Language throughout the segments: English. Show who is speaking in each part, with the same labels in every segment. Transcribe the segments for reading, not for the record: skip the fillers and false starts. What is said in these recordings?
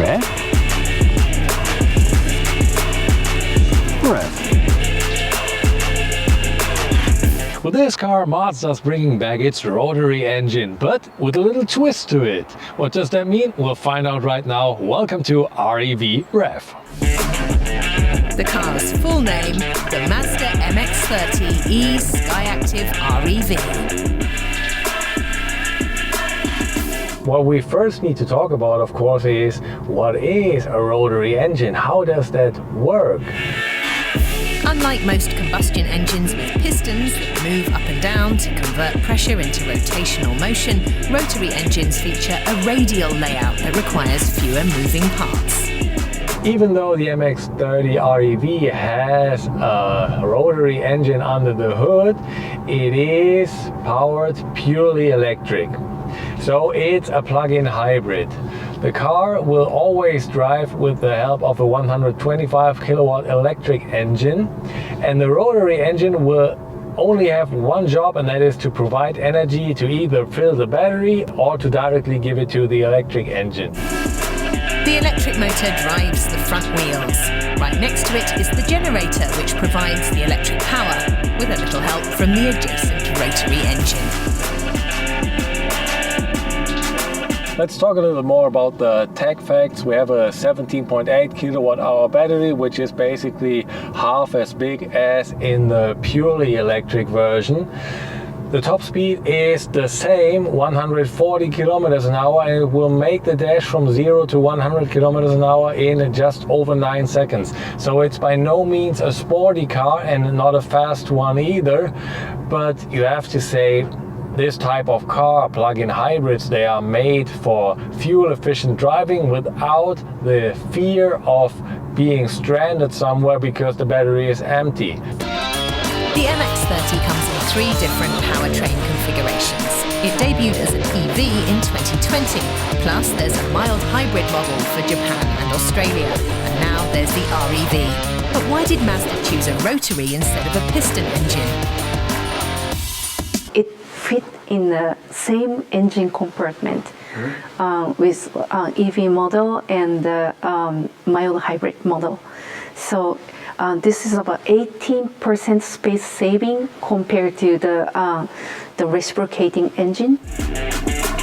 Speaker 1: Rev. With this car, Mazda's bringing back its rotary engine, but with a little twist to it. What does that mean? We'll find out right now. Welcome to R-EV Rev.
Speaker 2: The car's full name, the Mazda MX-30 e-Skyactiv R-EV.
Speaker 1: What we first need to talk about, of course, is what is a rotary engine? How does that work?
Speaker 2: Unlike most combustion engines with pistons that move up and down to convert pressure into rotational motion, rotary engines feature a radial layout that requires fewer moving parts.
Speaker 1: Even though the MX-30 R-EV has a rotary engine under the hood, it is powered purely electric. So it's a plug-in hybrid. The car will always drive with the help of a 125 kilowatt electric engine, and the rotary engine will only have one job, and that is to provide energy to either fill the battery or to directly give it to the electric engine.
Speaker 2: The electric motor drives the front wheels. Right next to it is the generator, which provides the electric power with a little help from the adjacent rotary engine.
Speaker 1: Let's talk a little more about the tech facts. We have a 17.8 kilowatt hour battery, which is basically half as big as in the purely electric version. The top speed is the same, 140 kilometers an hour, and it will make the dash from 0 to 100 kilometers an hour in just over 9 seconds. So it's by no means a sporty car and not a fast one either, but you have to say, this type of car, plug-in hybrids, they are made for fuel-efficient driving without the fear of being stranded somewhere because the battery is empty.
Speaker 2: The MX-30 comes in 3 different powertrain configurations. It debuted as an EV in 2020. Plus, there's a mild hybrid model for Japan and Australia. And now there's the R-EV. But why did Mazda choose a rotary instead of a piston engine?
Speaker 3: It fit in the same engine compartment with EV model and mild hybrid model. So this is about 18% space saving compared to the reciprocating engine.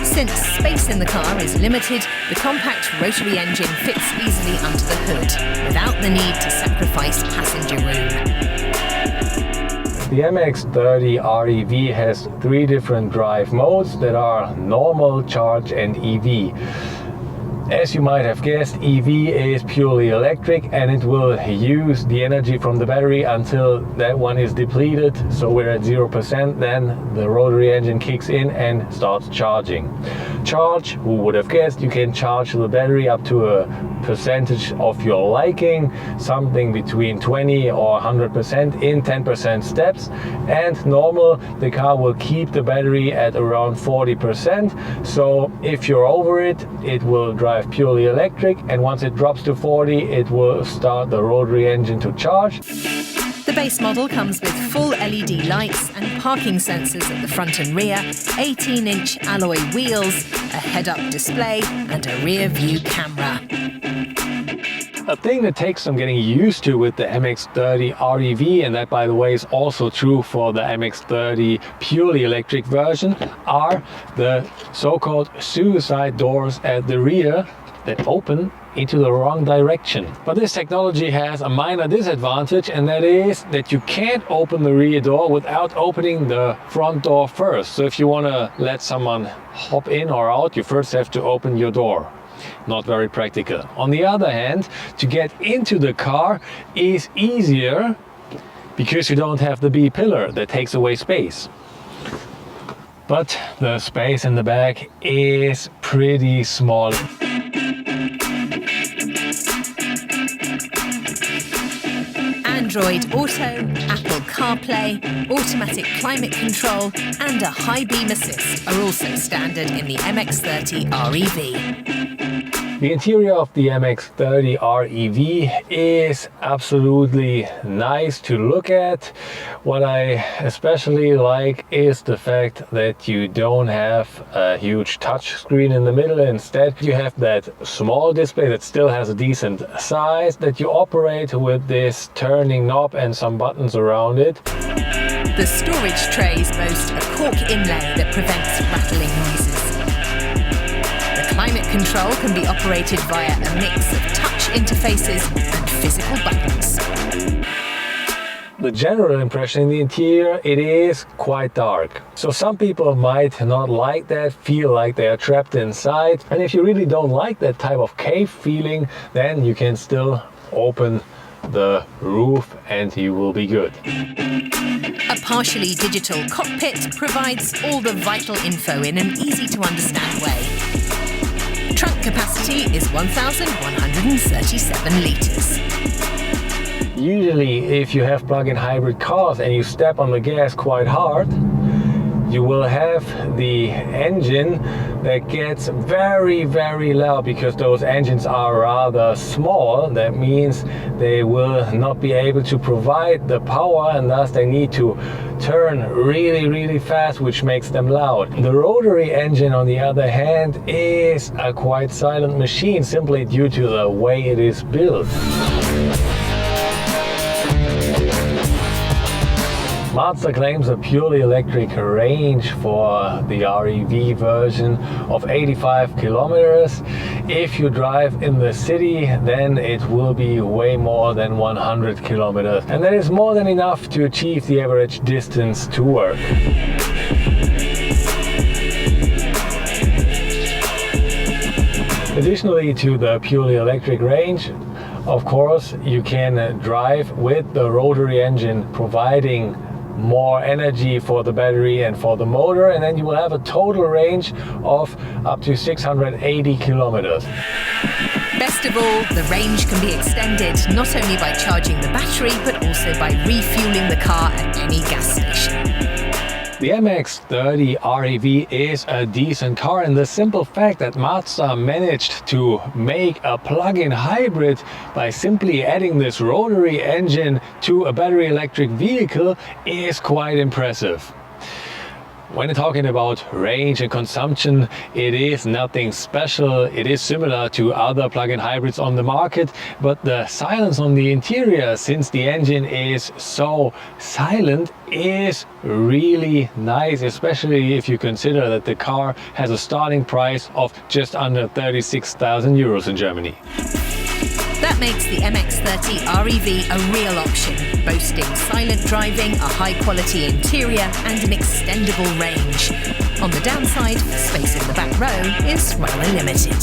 Speaker 2: Since space in the car is limited, the compact rotary engine fits easily under the hood without the need to sacrifice passenger room.
Speaker 1: The MX-30 R-EV has 3 different drive modes that are normal, charge and EV. As you might have guessed, EV is purely electric and it will use the energy from the battery until that one is depleted. So we're at 0%, then the rotary engine kicks in and starts charging. Charge, who would have guessed, you can charge the battery up to a percentage of your liking, something between 20 or 100% in 10% steps. And normal, the car will keep the battery at around 40%. So if you're over it, it will drive purely electric, and once it drops to 40, it will start the rotary engine to charge.
Speaker 2: The base model comes with full LED lights and parking sensors at the front and rear, 18-inch alloy wheels, a head-up display and a rear-view camera.
Speaker 1: A thing that takes some getting used to with the MX-30 R-EV, and that by the way is also true for the MX-30 purely electric version, are the so-called suicide doors at the rear that open into the wrong direction. But this technology has a minor disadvantage, and that is that you can't open the rear door without opening the front door first. So if you want to let someone hop in or out, you first have to open your door. Not very practical. On the other hand, to get into the car is easier because you don't have the B pillar that takes away space. But the space in the back is pretty small.
Speaker 2: And Android Auto, Apple CarPlay, automatic climate control, and a high beam assist are also standard in the MX-30 R-EV.
Speaker 1: The interior of the MX-30 R-EV is absolutely nice to look at. What I especially like is the fact that you don't have a huge touch screen in the middle. Instead, you have that small display that still has a decent size that you operate with this turning knob and some buttons around it.
Speaker 2: The storage trays boast a cork inlay that prevents rattling noises. Climate control can be operated via a mix of touch interfaces and physical buttons.
Speaker 1: The general impression in the interior, it is quite dark. So some people might not like that, feel like they are trapped inside. And if you really don't like that type of cave feeling, then you can still open the roof and you will be good.
Speaker 2: A partially digital cockpit provides all the vital info in an easy to understand way. Trunk capacity is 1,137 litres.
Speaker 1: Usually, if you have plug-in hybrid cars and you step on the gas quite hard, you will have the engine that gets very, very loud because those engines are rather small. That means they will not be able to provide the power and thus they need to turn really, really fast, which makes them loud. The rotary engine, on the other hand, is a quite silent machine simply due to the way it is built. Mazda claims a purely electric range for the R-EV version of 85 kilometers. If you drive in the city, then it will be way more than 100 kilometers. And that is more than enough to achieve the average distance to work. Additionally to the purely electric range, of course, you can drive with the rotary engine providing more energy for the battery and for the motor, and then you will have a total range of up to 680 kilometers.
Speaker 2: Best of all, the range can be extended not only by charging the battery but also by refueling the car at any gas station.
Speaker 1: The MX-30 R-EV is a decent car, and the simple fact that Mazda managed to make a plug-in hybrid by simply adding this rotary engine to a battery electric vehicle is quite impressive. When talking about range and consumption, it is nothing special. It is similar to other plug-in hybrids on the market, but the silence on the interior, since the engine is so silent, is really nice, especially if you consider that the car has a starting price of just under 36,000 euros in Germany.
Speaker 2: That makes the MX-30 R-EV a real option, boasting silent driving, a high-quality interior and an extendable range. On the downside, space in the back row is rather limited.